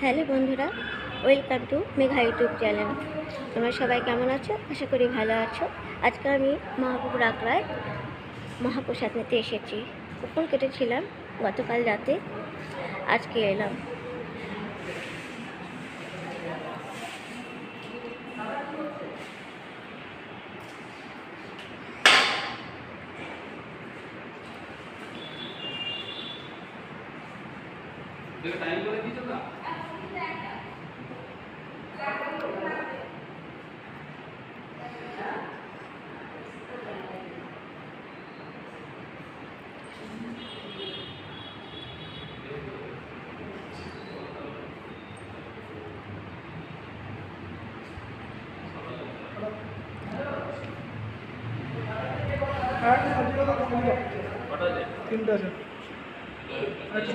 Hello বন্ধুরা, welcome to Megha YouTube channel. তোমরা সবাই কেমন আছো? আশা করি ভালো আছো। আজকে আমি মহাপুকুর আখড়ায় মহাপ্রসাদ নিতে এসেছি। কুপন কেটেছিলাম গতকাল রাতে, আজকে এলাম। टाइम করে দিছো না তিনটা আছে আচ্ছা